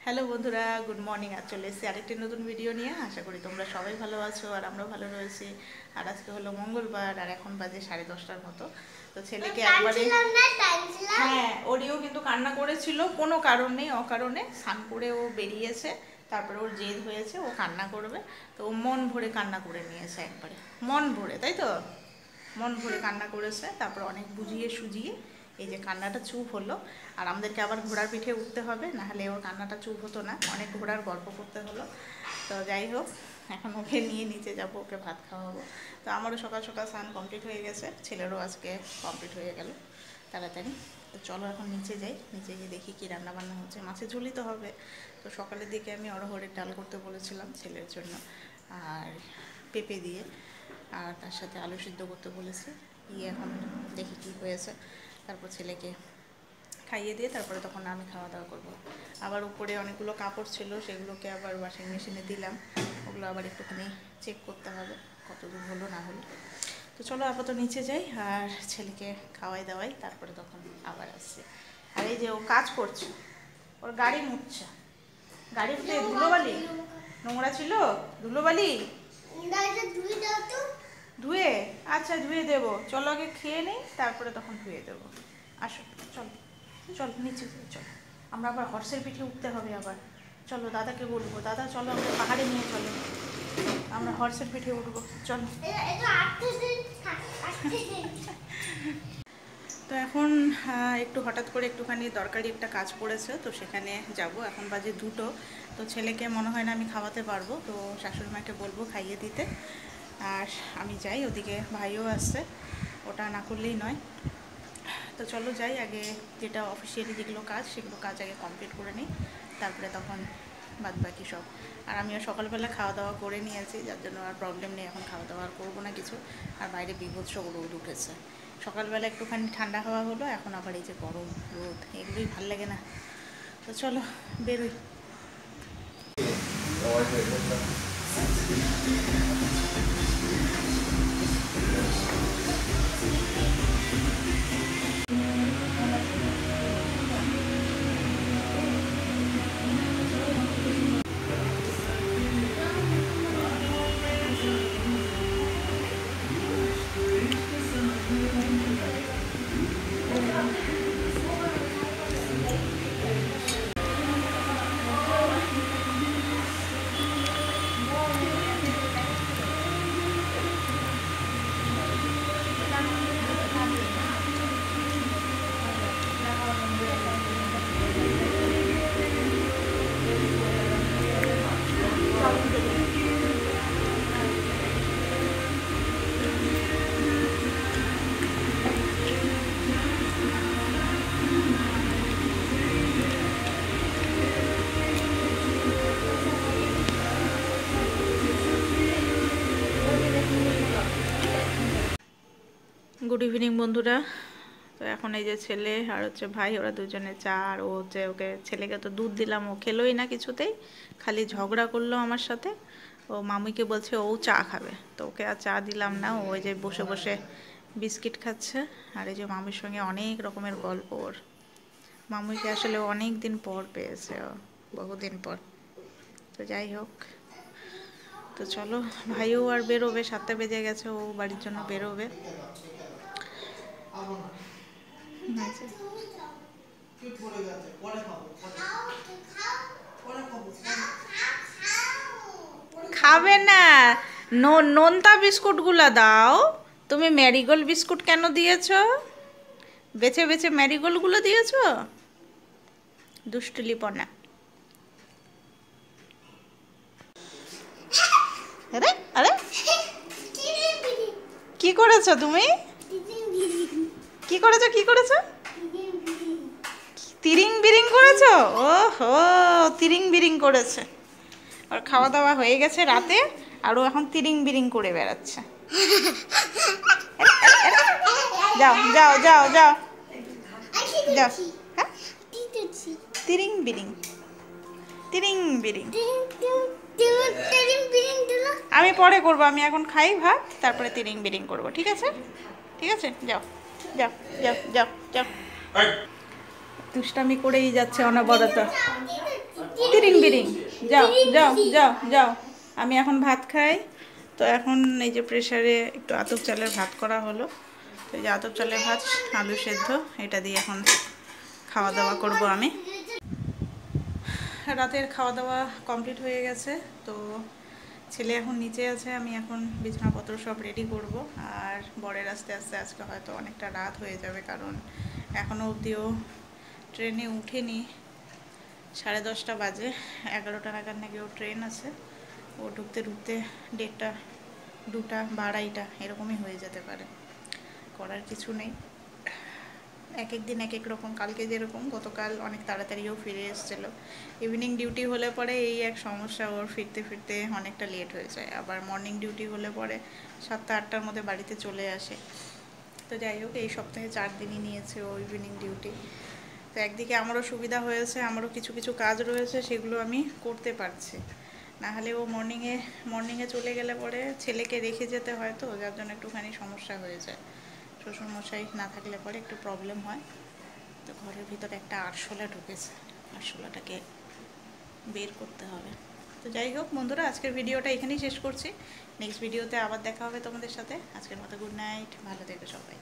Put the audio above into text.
Hello বন্ধুরা, good morning. আর চলে এসেছি আরেকটি নতুন ভিডিও নিয়ে। আশা করি তোমরা সবাই ভালো আছো আর আমরাও ভালো রয়েছি। আর আজকে হলো মঙ্গলবার আর এখন বাজে 10:30টার মতো। তো ছেলেকে একবারে হ্যাঁ, ওরিও কিন্তু কান্না করেছিল, কোনো কারণ নেই, অকারণে স্নান করে ও বেরিয়েছে। তারপরে ওর জেদ হয়েছে, ও কান্না করবে। তো ও মন ভরে কান্না করে নিয়েছে একবারে, মন ভরে, তাই তো মন ভরে কান্না করেছে। তারপর অনেক বুঝিয়ে সুজিয়ে এই যে কান্নাটা চুপ হলো। আর আমাদেরকে আবার ঘোড়ার পিঠে উঠতে হবে, নাহলে ওর কান্নাটা চুপ হতো না। অনেক ঘোড়ার গল্প করতে হলো। তো যাই হোক, এখন ওকে নিয়ে নিচে যাব, ওকে ভাত খাওয়াবো। তো আমারও সকাল সকাল স্নান কমপ্লিট হয়ে গেছে, ছেলেরও আজকে কমপ্লিট হয়ে গেল তাড়াতাড়ি। তো চলো এখন নিচে যাই, নিচে গিয়ে দেখি কী রান্নাবান্না হচ্ছে। মাছের ঝুলি তো হবে। তো সকালের দিকে আমি অড়হরের ডাল করতে বলেছিলাম ছেলের জন্য, আর পেঁপে দিয়ে, আর তার সাথে আলু সিদ্ধ করতে বলেছি। এখন দেখি কী হয়েছে। তারপর ছেলেকে খাইয়ে দিয়ে তারপরে তখন আমি খাওয়া দাওয়া করবো। আবার উপরে অনেকগুলো কাপড় ছিল, সেগুলোকে আবার ওয়াশিং মেশিনে দিলাম। ওগুলো আবার একটুখানি চেক করতে হবে কতদূর হলো না হলো। তো চলো আপাতত নিচে যাই আর ছেলেকে খাওয়াই দাওয়াই, তারপরে তখন আবার আসছে। আর এই যে ও কাজ করছে, ওর গাড়ি মুছছে। গাড়িতে ধুলোবালি নোংরা ছিল, ধুলোবালি ধুয়ে, আচ্ছা ধুয়ে দেবো। চলো আগে খেয়ে নেই, তারপরে তখন ধুয়ে দেবো। আসো চলো, চলো নিচে চলো। আমরা আবার হর্সের পিঠে উঠতে হবে আবার। চলো দাদাকে বলবো, দাদা চলো আমরা পাহাড়ে নিয়ে চলো, আমরা হর্সের পিঠে উঠবো, চলো। তো এখন একটু হঠাৎ করে একটুখানি দরকারি একটা কাজ পড়েছে, তো সেখানে যাব। এখন বাজে 2টো। তো ছেলেকে মনে হয় না আমি খাওয়াতে পারবো, তো শাশুড়িমাকে বলবো খাইয়ে দিতে। আর আমি যাই, ওদিকে ভাইও আসছে, ওটা না করলেই নয়। তো চলো যাই, আগে যেটা অফিসিয়ালি যেগুলো কাজ সেগুলো কাজ আগে কমপ্লিট করে নিই, তারপরে তখন বাদ বাকি সব। আর আমিও সকালবেলা খাওয়া দাওয়া করে নিয়েছি, যার জন্য আর প্রবলেম নেই, এখন খাওয়া দাওয়া আর করবো না কিছু। আর বাইরে বিভৎস রোদ উঠেছে। সকালবেলা একটুখানি ঠান্ডা হাওয়া হলো, এখন আবার এই যে গরম রোদ, এগুলোই ভাল লাগে না। তো চলো বেরোই। গুড ইভিনিং বন্ধুরা। তো এখন এই যে ছেলে আর হচ্ছে ভাই, ওরা দুজনে চা, আর ও হচ্ছে ওকে, ছেলেকে তো দুধ দিলাম, ও খেলোই না কিছুতেই, খালি ঝগড়া করলো আমার সাথে। ও মামুইকে বলছে ও চা খাবে, তো ওকে আর চা দিলাম না। ও ওই যে বসে বসে বিস্কিট খাচ্ছে। আর এই যে মামুর সঙ্গে অনেক রকমের গল্প ওর। মামুইকে আসলে অনেক দিন পর পেয়েছে, ও বহুদিন পর। তো যাই হোক, তো চলো ভাইও আর বেরোবে, 7টা বেজে গেছে, ও বাড়ির জন্য বেরোবে। খাবে না, নোনতা বিস্কুটগুলো দাও। তুমি ম্যারিগোল্ড বিস্কুট কেন দিয়েছো? বেছে বেছে ম্যারিগোল্ডগুলো দিয়েছো, দুষ্টুলিপনা। আরে আরে, কি করেছো তুমি? কি করেছো, কি করেছো? তিরিং বিরিং করেছো? ও হো, তিরিং বিরিং করেছে। আর খাওয়া দাওয়া হয়ে গেছে রাতে, আরও এখন তিরিং বিরিং করে বেড়াচ্ছে। যাও যাও যাও যাও যাও। হ্যাঁ, তিরিং বিরিং, তিরিং বিরিং। আমি পরে করবো, আমি এখন খাই ভাত, তারপরে তিরিং বিরিং করবো, ঠিক আছে? ঠিক আছে, যাও যাও যাও যাও যাও। দুষ্টামি করেই যাচ্ছে অনবরত। তিরিং বিরিং, যাও যাও যাও যাও। আমি এখন ভাত খাই। তো এখন এই যে প্রেসারে একটু আতপ চালের ভাত করা হলো। তো এই যে আতপ চালের ভাত, আলু সেদ্ধ, এটা দিয়ে এখন খাওয়া দাওয়া করব আমি। রাতের খাওয়া দাওয়া কমপ্লিট হয়ে গেছে। তো ছেলে এখন নিচে আছে, আমি এখন বিছানাপত্র সব রেডি করব। আর বরের আস্তে আস্তে আজকে হয়তো অনেকটা রাত হয়ে যাবে, কারণ এখনও অবধিও ট্রেনে উঠেনি। 10:30 বাজে, 11টা নাগাদ নাকি ও ট্রেন আছে। ও ঢুকতে ঢুকতে 1:30, 2টা বা 2:30 এরকমই হয়ে যেতে পারে। করার কিছু নেই, এক এক দিন এক এক রকম। কালকে যেরকম, গতকাল অনেক তাড়াতাড়িও ফিরে এসেছিল। ইভিনিং ডিউটি হলে পরে এই এক সমস্যা, ওর ফিরতে ফিরতে অনেকটা লেট হয়ে যায়। আবার মর্নিং ডিউটি হলে পরে 7টা 8টার মধ্যে বাড়িতে চলে আসে। তো যাই হোক, এই সপ্তাহে 4 দিনই নিয়েছে ও ইভিনিং ডিউটি। তো একদিকে আমারও সুবিধা হয়েছে, আমারও কিছু কিছু কাজ রয়েছে, সেগুলো আমি করতে পারছি। নাহলে ও মর্নিংয়ে চলে গেলে পরে ছেলেকে রেখে যেতে হয়, তো যার জন্য একটুখানি সমস্যা হয়ে যায়। শ্বশুরমশাই না থাকলে পরে একটু প্রবলেম হয়। তো ঘরের ভিতরে একটা আরশোলা ঢুকেছে, আরশোলাটাকে বের করতে হবে। তো যাই হোক বন্ধুরা, আজকের ভিডিওটা এখানেই শেষ করছি। নেক্সট ভিডিওতে আবার দেখা হবে তোমাদের সাথে। আজকের মতো গুড নাইট, ভালো থেকো সবাই।